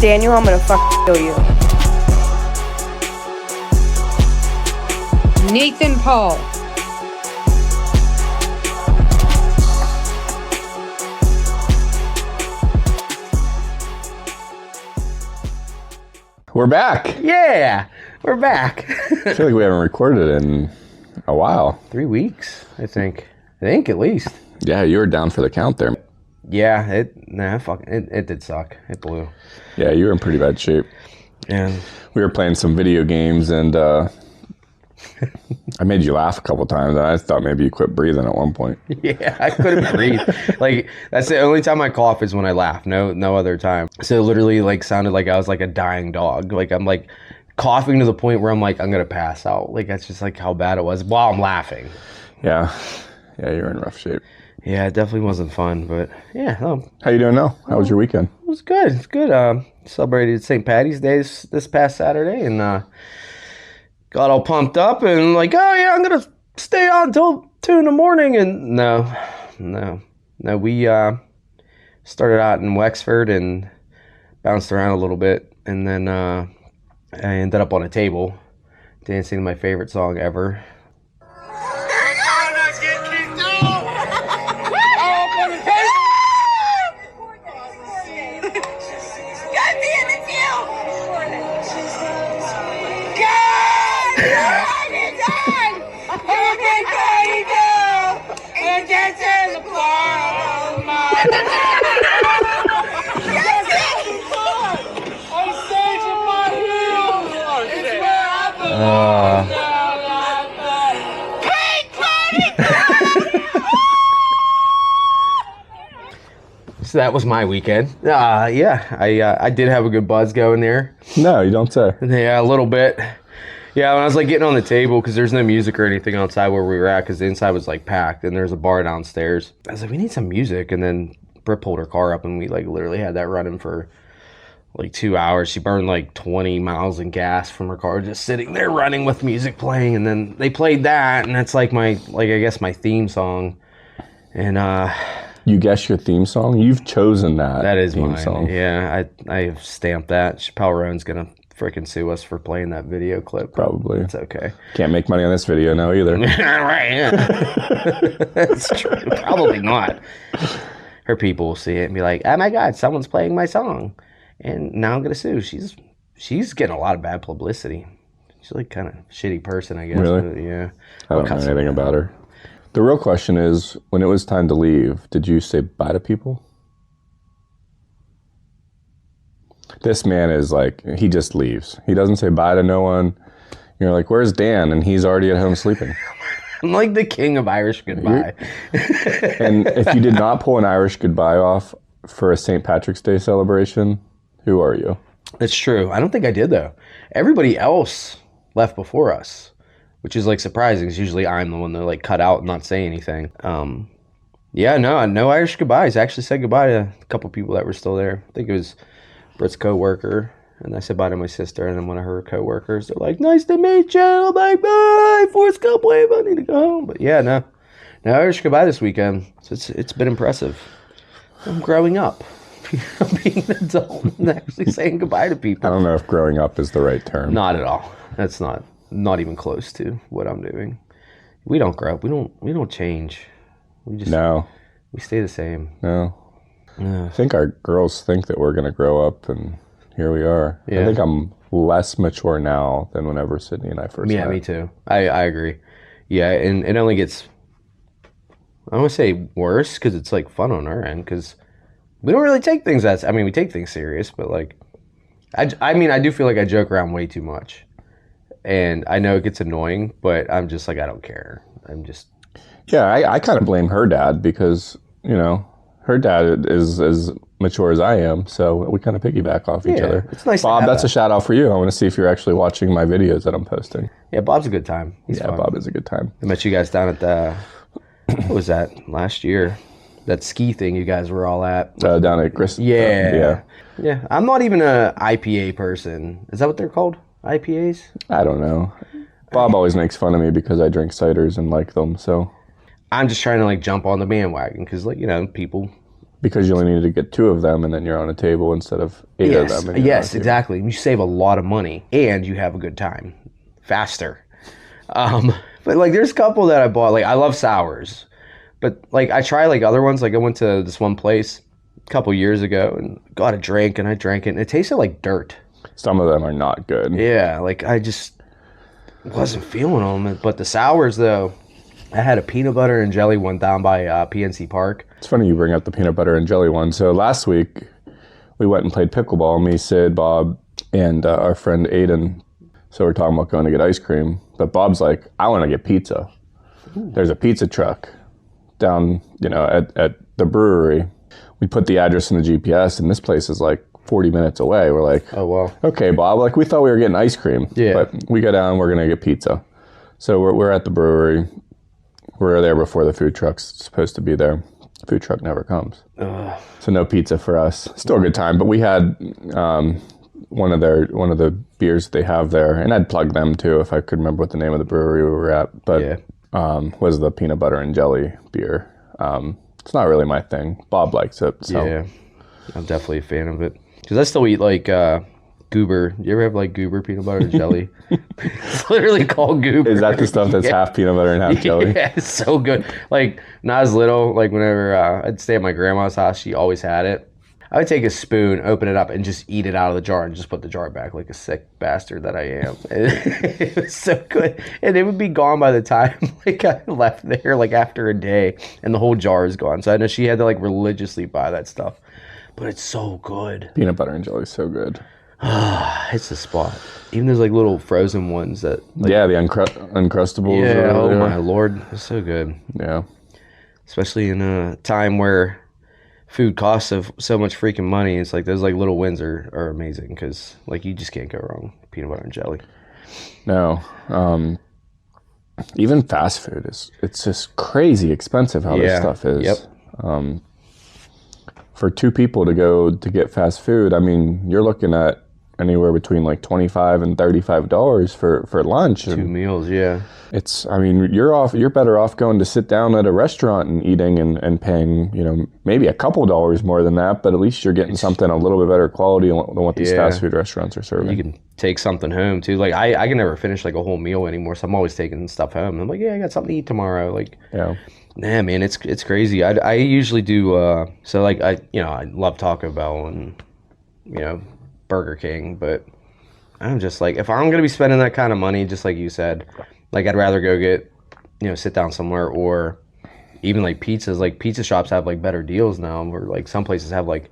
Daniel, I'm gonna kill you. Nathan Paul. We're back. Yeah, we're back. I feel like we haven't recorded in a while. 3 weeks, I think. At least. Yeah, you were down for the count there. Yeah, it did suck. It blew. Yeah, you were in pretty bad shape. And we were playing some video games, and I made you laugh a couple times, and I thought maybe you quit breathing at one point. yeah, I couldn't breathe. Like, that's the only time I cough is when I laugh. No other time. So it literally like sounded like I was like a dying dog. Like I'm like coughing to the point where I'm like I'm gonna pass out. Like that's just like how bad it was while I'm laughing. Yeah, you're in rough shape. Yeah, it definitely wasn't fun, but yeah. How you doing now? How was your weekend? It was good. It's good. Celebrated St. Patty's Day this past Saturday, and got all pumped up and like, oh yeah, I'm gonna stay on until 2 a.m. And no. We started out in Wexford and bounced around a little bit, and then I ended up on a table dancing my favorite song ever. So that was my weekend. I did have a good buzz going there. No, you don't say. Yeah, a little bit. Yeah, when I was like getting on the table, because there's no music or anything outside where we were at, because the inside was like packed, and there's a bar downstairs. I was like, we need some music, and then Britt pulled her car up, and we like literally had that running for like 2 hours. She burned like 20 miles in gas from her car, just sitting there running with music playing, and then they played that, and that's like I guess my theme song, and You guess your theme song? You've chosen that. That is theme mine. song. Yeah, I have stamped that. Chappelle Roan's gonna freaking sue us for playing that video clip. Probably. It's okay. Can't make money on this video now either. Right, yeah. That's true. Probably not. Her people will see it and be like, oh my God, someone's playing my song. And now I'm gonna sue. She's getting a lot of bad publicity. She's like kind of a shitty person, I guess. Really? But, yeah. I don't know anything about her. The real question is, when it was time to leave, did you say bye to people? This man is like, he just leaves. He doesn't say bye to no one. You're like, where's Dan? And he's already at home sleeping. I'm like the king of Irish goodbye. And if you did not pull an Irish goodbye off for a St. Patrick's Day celebration, who are you? That's true. I don't think I did, though. Everybody else left before us, which is like surprising, because usually I'm the one that like cut out and not say anything. No Irish goodbyes. I actually said goodbye to a couple people that were still there. I think it was Britt's co-worker, and I said bye to my sister, and then one of her co-workers. They're like, nice to meet you. I'm like, bye, Forrest Gump wave, I need to go home. But yeah, no Irish goodbye this weekend. So it's been impressive. I'm growing up. I'm being an adult and actually saying goodbye to people. I don't know if growing up is the right term. Not at all. That's not even close to what I'm doing. We don't grow up. We don't change. We stay the same. No. I think our girls think that we're going to grow up, and here we are. Yeah. I think I'm less mature now than whenever Sydney and I first met. Yeah, me too. I agree. Yeah, and it only gets, I don't want to say worse, because it's like fun on our end, because we don't really take things we take things serious, but like, I do feel like I joke around way too much. And I know it gets annoying, but I'm just like, I don't care. Yeah, I kind of blame her dad, because, her dad is as mature as I am, so we kind of piggyback off each other. It's nice. Bob, that's a shout out for you. I want to see if you're actually watching my videos that I'm posting. Yeah, Bob's a good time. He's fun. Bob is a good time. I met you guys down at the, what was that, last year? That ski thing you guys were all at. Down at Chris. Yeah. I'm not even a IPA person. Is that what they're called? IPAs? I don't know. Bob always makes fun of me because I drink ciders and like them, so. I'm just trying to like jump on the bandwagon because, like, people Because you only needed to get 2 of them, and then you're on a table instead of 8 of them. Yes, exactly. You save a lot of money, and you have a good time, faster. But like, there's a couple that I bought. Like, I love sours, but like, I try like other ones. Like, I went to this one place a couple years ago and got a drink, and I drank it, and it tasted like dirt. Some of them are not good. Yeah, like I just wasn't feeling them. But the sours, though, I had a peanut butter and jelly one down by PNC Park. It's funny you bring up the peanut butter and jelly one. So last week, we went and played pickleball. Me, Sid, Bob, and our friend Aiden. So we're talking about going to get ice cream. But Bob's like, I want to get pizza. Ooh. There's a pizza truck down, at the brewery. We put the address in the GPS, and this place is like 40 minutes away. We're like, oh, wow. Okay, Bob. Like, we thought we were getting ice cream. Yeah. But we go down, we're going to get pizza. So we're at the brewery. We're there before the food truck's supposed to be there. The food truck never comes. So no pizza for us. Still a good time. But we had one of the beers that they have there, and I'd plug them too if I could remember what the name of the brewery we were at. But was the peanut butter and jelly beer. It's not really my thing. Bob likes it. So. Yeah, I'm definitely a fan of it. Because I still eat like Goober. You ever have like Goober peanut butter and jelly? It's literally called Goober. Is that the stuff that's half peanut butter and half jelly? Yeah, it's so good. Like, when I was little, like whenever I'd stay at my grandma's house, she always had it. I would take a spoon, open it up, and just eat it out of the jar and just put the jar back like a sick bastard that I am. It was so good. And it would be gone by the time like I left there, like after a day, and the whole jar is gone. So I know she had to like religiously buy that stuff. But it's so good. Peanut butter and jelly is so good. It's the spot. Even there's like little frozen ones that... Like, yeah, the Uncrustables. Yeah, oh my Lord. It's so good. Yeah. Especially in a time where food costs so much freaking money. It's like those like little wins are amazing because like you just can't go wrong with peanut butter and jelly. No. Even fast food it's just crazy expensive how this stuff is. Yep. For 2 people to go to get fast food, I mean, you're looking at anywhere between like $25 and $35 for lunch. 2 meals, yeah. You're better off going to sit down at a restaurant and eating and paying, maybe a couple dollars more than that, but at least you're getting something a little bit better quality than what these fast food restaurants are serving. You can take something home too. Like I can never finish like a whole meal anymore, so I'm always taking stuff home. I'm like, yeah, I got something to eat tomorrow. Like, yeah. Nah, man, it's crazy. I usually do so like I love Taco Bell and Burger King, but I'm just like, if I'm gonna be spending that kind of money, just like you said, like I'd rather go get sit down somewhere, or even like pizzas. Like pizza shops have like better deals now, where like some places have like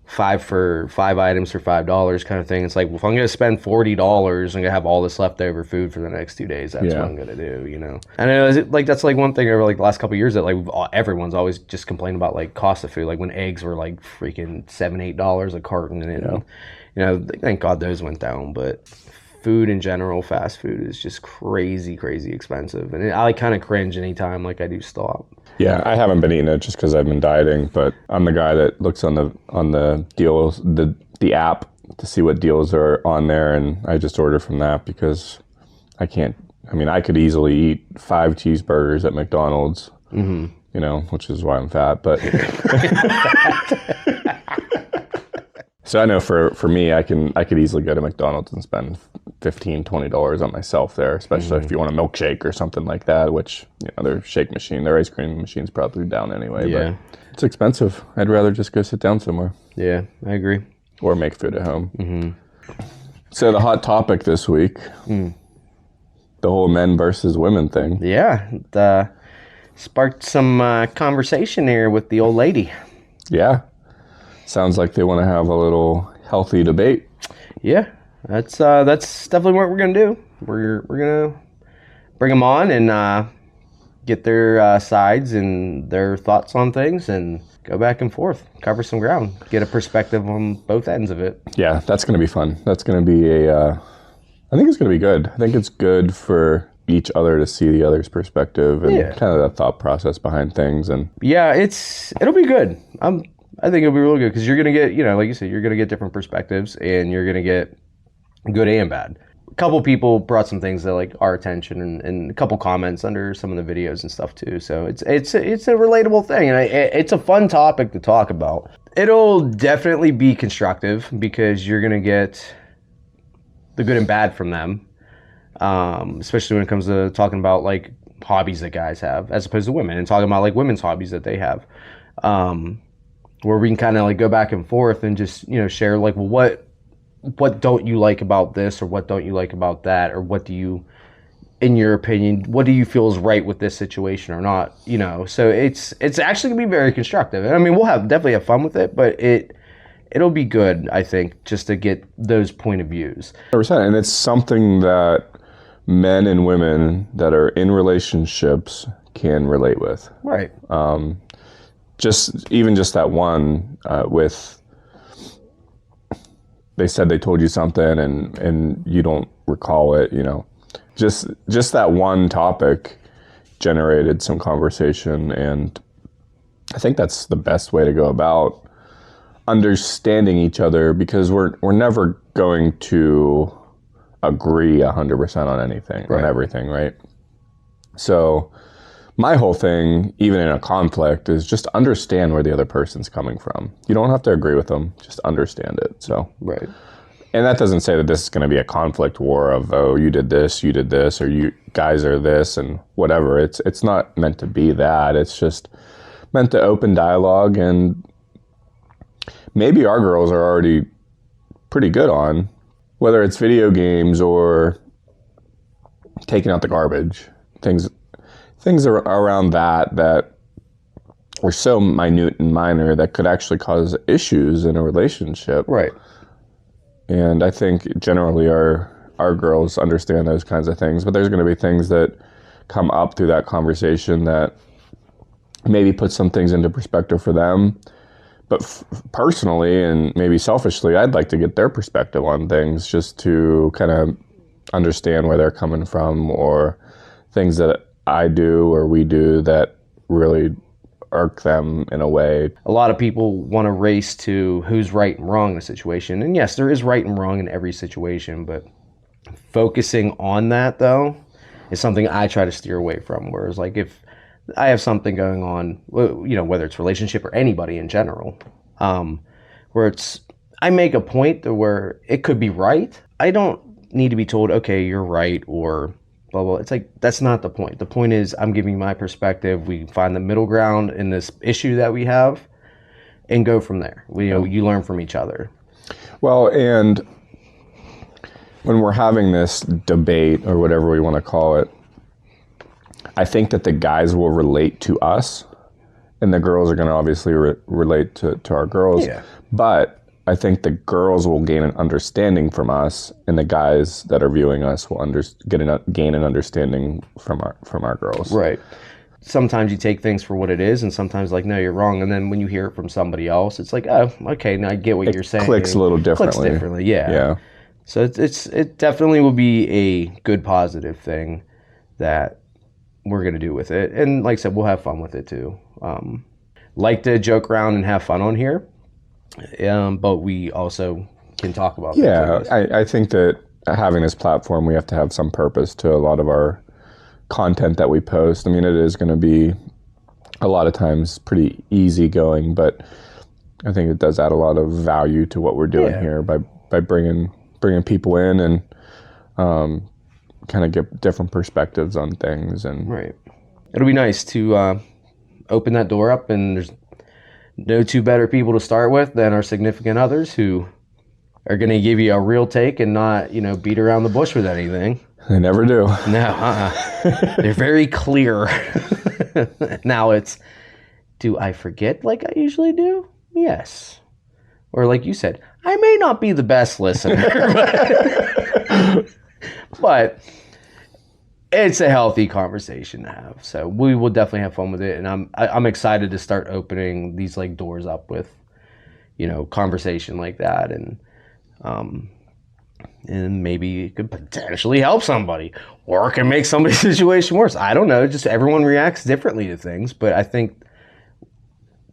5 items for $5 kind of thing. It's like, well, if I'm gonna spend $40, I'm gonna have all this leftover food for the next 2 days. That's what I'm gonna do, And I know like that's like one thing over like the last couple of years that like everyone's always just complaining about like cost of food. Like when eggs were like freaking $7-8 a carton, and thank God those went down. But food in general, fast food is just crazy expensive, and I like kind of cringe anytime like I do stop. Yeah, I haven't been eating it just because I've been dieting, but I'm the guy that looks on the deals, the app to see what deals are on there, and I just order from that because I can't. I mean, I could easily eat 5 cheeseburgers at McDonald's, which is why I'm fat. But so I know for me, I could easily go to McDonald's and spend $15-20 on myself there, especially if you want a milkshake or something like that, which their shake machine, their ice cream machine's probably down anyway. Yeah. But it's expensive. I'd rather just go sit down somewhere. Yeah, I agree. Or make food at home. So the hot topic this week, the whole men versus women thing. Yeah, it sparked some conversation here with the old lady. Yeah. Sounds like they want to have a little healthy debate. Yeah, that's definitely what we're gonna do. We're gonna bring them on and get their sides and their thoughts on things, and go back and forth, cover some ground, get a perspective on both ends of it. Yeah, that's gonna be fun. That's gonna be I think it's gonna be good. I think it's good for each other to see the other's perspective and kind of the thought process behind things. And yeah, it'll be good. I think it'll be really good because you're going to get, like you said, you're going to get different perspectives, and you're going to get good and bad. a couple people brought some things that like our attention, and a couple comments under some of the videos and stuff too. So it's a relatable thing, and it's a fun topic to talk about. It'll definitely be constructive because you're gonna get the good and bad from them, especially when it comes to talking about like hobbies that guys have as opposed to women, and talking about like women's hobbies that they have, where we can kind of like go back and forth and just, you know, share like, well, what don't you like about this, or what don't you like about that, or what do you, in your opinion, what do you feel is right with this situation or not, you know? So it's actually gonna be very constructive. And I mean, we'll definitely have fun with it, but it'll be good, I think, just to get those point of views. 100%. And it's something that men and women that are in relationships can relate with. Right. Just that one with, they said they told you something and you don't recall it, you know. Just that one topic generated some conversation, and I think that's the best way to go about understanding each other, because we're never going to agree 100% on anything, right, on everything, right? So my whole thing, even in a conflict, is just understand where the other person's coming from. You don't have to agree with them, just understand it. So right. And that doesn't say that this is going to be a conflict war of, oh, you did this, or you guys are this, and whatever. It's not meant to be that. It's just meant to open dialogue, and maybe our girls are already pretty good on, whether it's video games or taking out the garbage, things around that are so minute and minor that could actually cause issues in a relationship. Right. And I think generally our girls understand those kinds of things, but there's going to be things that come up through that conversation that maybe put some things into perspective for them. But personally and maybe selfishly, I'd like to get their perspective on things, just to kind of understand where they're coming from, or things that I do or we do that really irk them in a way. A lot of people want to race to who's right and wrong in a situation. And yes, there is right and wrong in every situation, but focusing on that, though, is something I try to steer away from. Whereas, like, if I have something going on, you know, whether it's relationship or anybody in general, where I make a point to where it could be right. I don't need to be told, okay, you're right, or blah, blah. It's like, that's not the point. The point is, I'm giving my perspective. We find the middle ground in this issue that we have and go from there. You learn from each other. Well, and when we're having this debate, or whatever we want to call it, I think that the guys will relate to us, and the girls are going to obviously relate to our girls. Yeah. But I think the girls will gain an understanding from us, and the guys that are viewing us will gain an understanding from our girls. Right. Sometimes you take things for what it is, and sometimes like, no, you're wrong. And then when you hear it from somebody else, it's like, oh, okay, now I get what you're saying. It clicks a little differently. Clicks differently, yeah. Yeah. So it definitely will be a good positive thing that we're going to do with it. And like I said, we'll have fun with it too. Like to joke around and have fun on here. But we also can talk about things like this. I think that having this platform, we have to have some purpose to a lot of our content that we post. I mean, it is going to be a lot of times pretty easy going, but I think it does add a lot of value to what we're doing here by bringing people in and kind of get different perspectives on things. And right. It'll be nice to open that door up, and there's no two better people to start with than our significant others, who are going to give you a real take and not, beat around the bush with anything. They never do. No, they're very clear. Now it's, do I forget like I usually do? Yes. Or like you said, I may not be the best listener, but it's a healthy conversation to have. So we will definitely have fun with it, and I'm excited to start opening these like doors up with, conversation like that, and maybe it could potentially help somebody, or it can make somebody's situation worse. I don't know. Just everyone reacts differently to things, but I think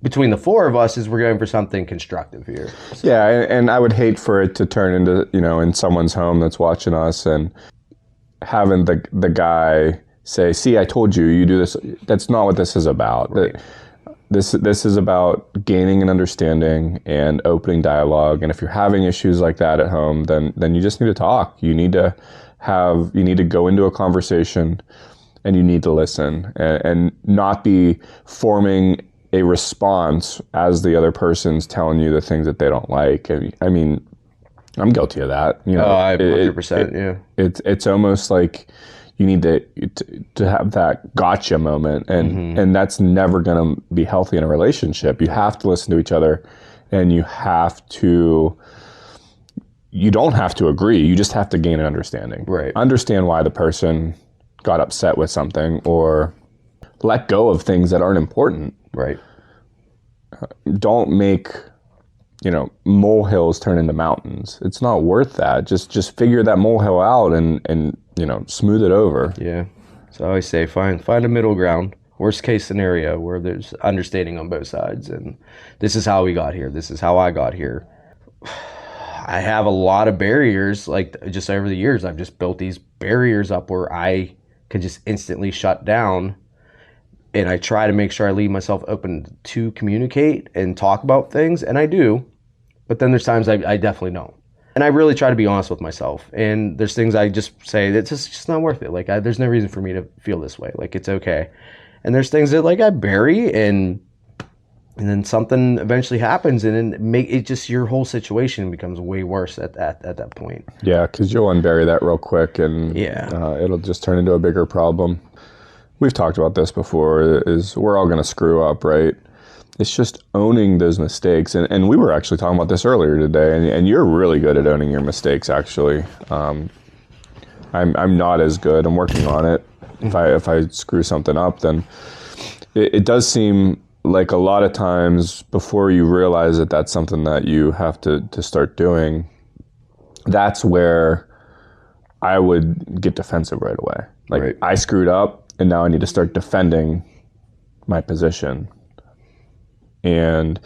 between the four of us is we're going for something constructive here. So. Yeah, and I would hate for it to turn into, in someone's home that's watching us and having the guy say, see, I told you, you do this. That's not what this is about. Right. This is about gaining an understanding and opening dialogue. And if you're having issues like that at home, then you just need to talk. You need to go into a conversation and you need to listen and not be forming a response as the other person's telling you the things that they don't like. I mean, I'm guilty of that. 100%. Yeah. It's almost like you need to have that gotcha moment, and that's never going to be healthy in a relationship. You have to listen to each other, and you don't have to agree. You just have to gain an understanding. Right. Understand why the person got upset with something, or let go of things that aren't important. Right. Don't make molehills turn into mountains. It's not worth that. Just figure that molehill out and smooth it over. Yeah. So I always say find a middle ground. Worst case scenario where there's understanding on both sides, and this is how we got here. This is how I got here. I have a lot of barriers, like just over the years, I've just built these barriers up where I can just instantly shut down, and I try to make sure I leave myself open to communicate and talk about things, and I do, but then there's times I definitely don't. And I really try to be honest with myself, and there's things I just say that's just not worth it. Like there's no reason for me to feel this way. Like it's okay. And there's things that like I bury, and then something eventually happens, and then it just your whole situation becomes way worse at that point. Yeah, because you'll unbury that real quick, and it'll just turn into a bigger problem. We've talked about this before. Is we're all going to screw up, right? It's just owning those mistakes, and we were actually talking about this earlier today. And you're really good at owning your mistakes, actually. I'm not as good. I'm working on it. If I screw something up, then it does seem like a lot of times before you realize that that's something that you have to start doing, that's where I would get defensive right away. Like right. I screwed up, and now I need to start defending my position. And,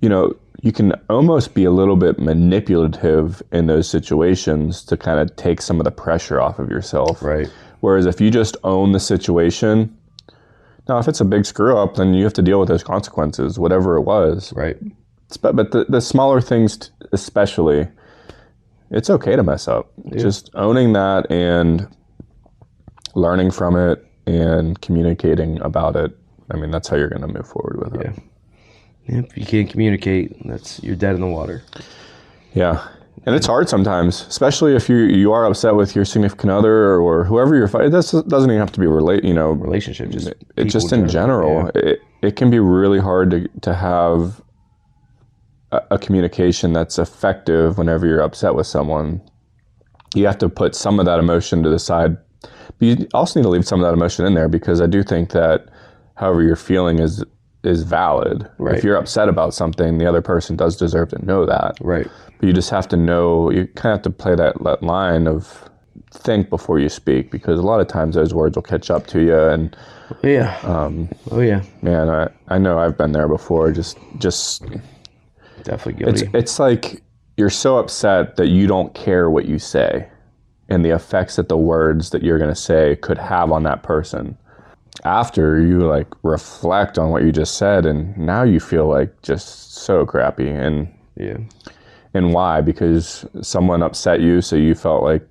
you can almost be a little bit manipulative in those situations to kind of take some of the pressure off of yourself. Right. Whereas if you just own the situation, now if it's a big screw up, then you have to deal with those consequences, whatever it was. Right. But the smaller things especially, it's okay to mess up. Yeah. Just owning that and learning from it and communicating about it. I mean, that's how you're going to move forward with it. If you can't communicate, you're dead in the water. Yeah. And it's hard sometimes, especially if you are upset with your significant other or whoever you're fighting. This doesn't even have to be relationship. Just in general. Yeah. It can be really hard to have a communication that's effective whenever you're upset with someone. You have to put some of that emotion to the side, but you also need to leave some of that emotion in there, because I do think that however you're feeling is valid. Right. If you're upset about something, the other person does deserve to know that. Right. But you just have to know, you kind of have to play that line of think before you speak, because a lot of times those words will catch up to you. And man, I know I've been there before. Just definitely guilty. It's like you're so upset that you don't care what you say and the effects that the words that you're going to say could have on that person. After you reflect on what you just said, and now you feel just so crappy. And why? Because someone upset you, so you felt like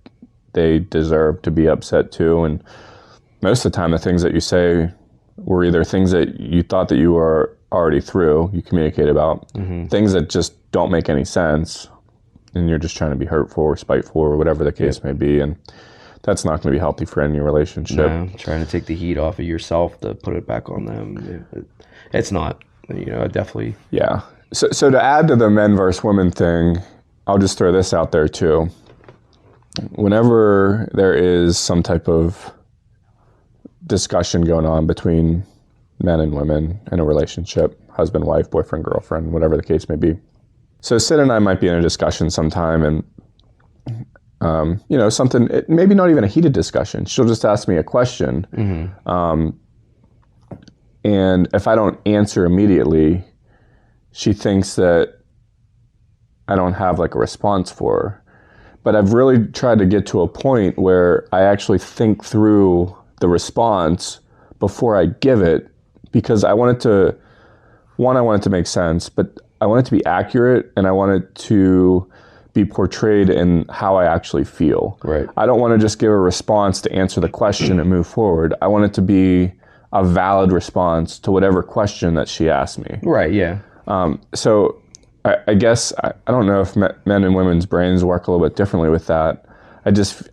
they deserve to be upset too. And most of the time the things that you say were either things that you thought that you were already through, you communicate about, things that just don't make any sense, and you're just trying to be hurtful or spiteful or whatever the case may be. And that's not going to be healthy for any relationship. No, trying to take the heat off of yourself to put it back on them. It's not, definitely. Yeah. So to add to the men versus women thing, I'll just throw this out there too. Whenever there is some type of discussion going on between men and women in a relationship, husband, wife, boyfriend, girlfriend, whatever the case may be. So Sid and I might be in a discussion sometime, and something, maybe not even a heated discussion. She'll just ask me a question. And if I don't answer immediately, she thinks that I don't have like a response for her. But I've really tried to get to a point where I actually think through the response before I give it, because I want it to make sense, but I want it to be accurate, and I want it to be portrayed in how I actually feel. Right. I don't want to just give a response to answer the question and move forward. I want it to be a valid response to whatever question that she asked me. Right, yeah. So I guess, I don't know if men and women's brains work a little bit differently with that.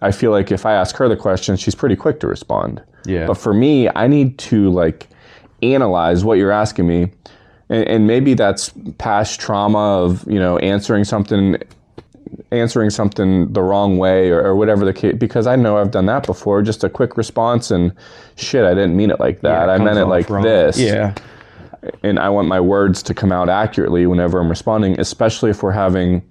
I feel like if I ask her the question, she's pretty quick to respond. Yeah. But for me, I need to like analyze what you're asking me. And maybe that's past trauma of, answering something the wrong way or whatever the case, because I know I've done that before. Just a quick response and shit, I didn't mean it like that. Yeah, I meant it like wrong. this. Yeah. And I want my words to come out accurately whenever I'm responding, especially if we're having,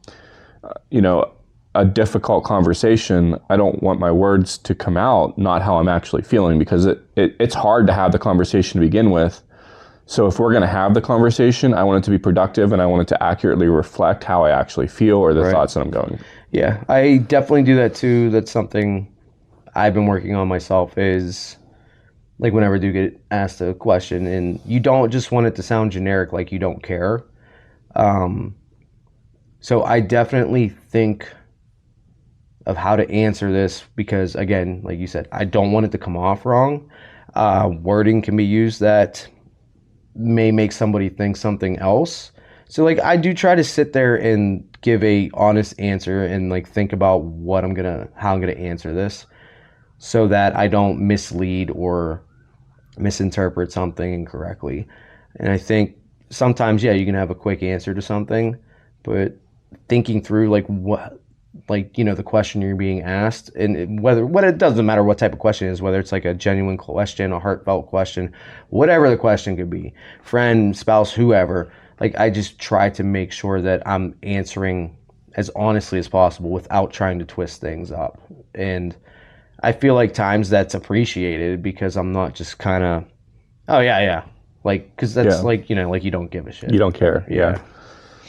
a difficult conversation. I don't want my words to come out not how I'm actually feeling, because it's hard to have the conversation to begin with. So if we're going to have the conversation, I want it to be productive, and I want it to accurately reflect how I actually feel or the thoughts that I'm going. Yeah, I definitely do that too. That's something I've been working on myself, is like whenever I do get asked a question, and you don't just want it to sound generic, like you don't care. So I definitely think of how to answer this, because again, like you said, I don't want it to come off wrong. Wording can be used that may make somebody think something else. So like I do try to sit there and give a honest answer and like think about how I'm gonna answer this, so that I don't mislead or misinterpret something incorrectly. And I think sometimes, you can have a quick answer to something, but thinking through the question you're being asked, and it doesn't matter what type of question it is, whether it's like a genuine question, a heartfelt question, whatever the question could be, friend, spouse, whoever, like I just try to make sure that I'm answering as honestly as possible without trying to twist things up. And I feel like times that's appreciated, because I'm not just kind of, oh yeah, like, because that's like, like you don't give a shit. You don't care.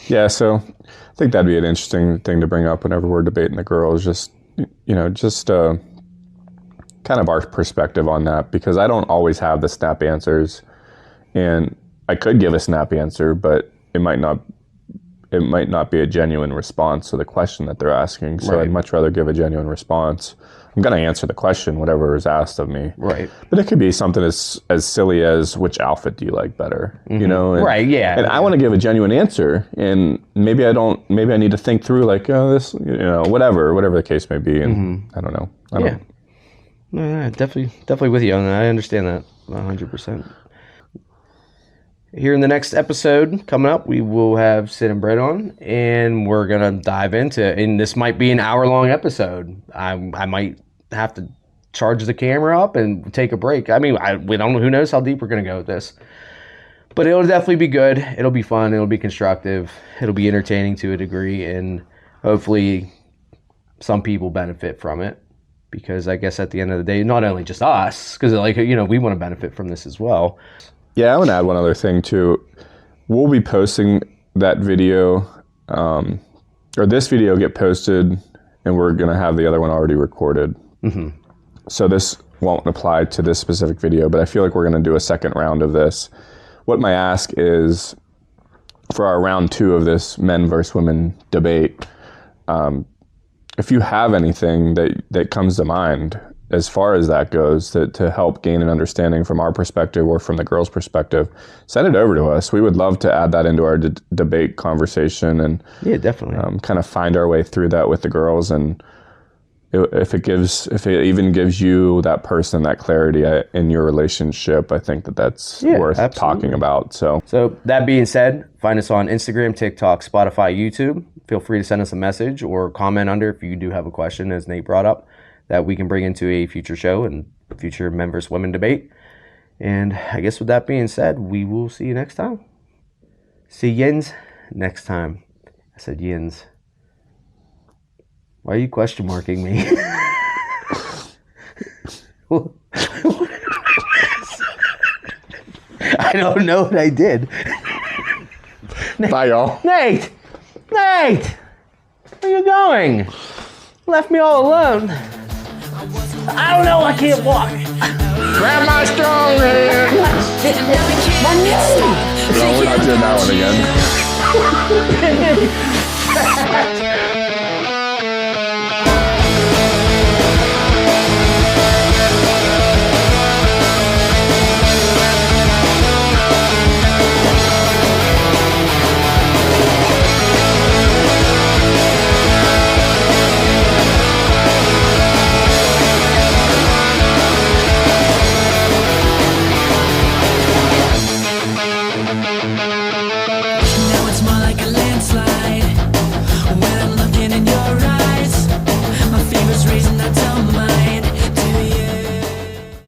Yeah, so I think that'd be an interesting thing to bring up whenever we're debating the girls, just kind of our perspective on that, because I don't always have the snap answers, and I could give a snap answer, but it might not be a genuine response to the question that they're asking. So I'd much rather give a genuine response. I'm going to answer the question, whatever is asked of me. Right. But it could be something as silly as, which outfit do you like better? Mm-hmm. And, right, yeah. And I want to give a genuine answer, and maybe I need to think through like, this, whatever the case may be. And I don't know. No, definitely with you on that. I understand that 100%. Here in the next episode coming up, we will have Sid and Brett on, and we're going to dive into, and this might be an hour-long episode. I might have to charge the camera up and take a break. I mean, we don't know, who knows how deep we're going to go with this. But it'll definitely be good. It'll be fun. It'll be constructive. It'll be entertaining to a degree, and hopefully some people benefit from it. Because I guess at the end of the day, not only just us, because we want to benefit from this as well. Yeah, I want to add one other thing too. We'll be posting that video, or this video get posted, and we're going to have the other one already recorded. Mm-hmm. So this won't apply to this specific video, but I feel like we're going to do a second round of this. What my ask is, for our round 2 of this men versus women debate, if you have anything that comes to mind as far as that goes, to help gain an understanding from our perspective or from the girls' perspective, send it over to us. We would love to add that into our debate conversation, and definitely kind of find our way through that with the girls. And if it even gives you, that person, that clarity in your relationship, I think that's worth talking about. So that being said, find us on Instagram, TikTok, Spotify, YouTube. Feel free to send us a message or comment under if you do have a question, as Nate brought up, that we can bring into a future show and future men versus women debate. And I guess with that being said, we will see you next time. See yins next time. I said yins. Why are you question marking me? I I don't know what I did. Bye, y'all. Nate! Nate! Where are you going? Left me all alone. I don't know, I can't walk. Grab my strong hand. My knee! No, we're not doing that one again.